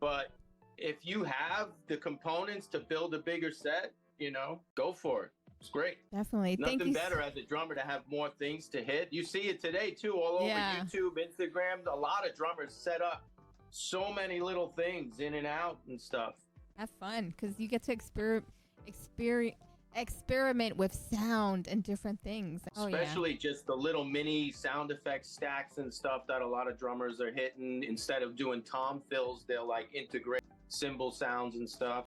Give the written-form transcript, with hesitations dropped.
But if you have the components to build a bigger set, you know, go for it. It's great. Definitely. Nothing Thank you. better as a drummer to have more things to hit. You see it today too, all over YouTube, Instagram. A lot of drummers set up so many little things in and out and stuff. Have fun, because you get to experiment with sound and different things. Especially just the little mini sound effect stacks and stuff that a lot of drummers are hitting. Instead of doing tom fills, they'll like integrate cymbal sounds and stuff.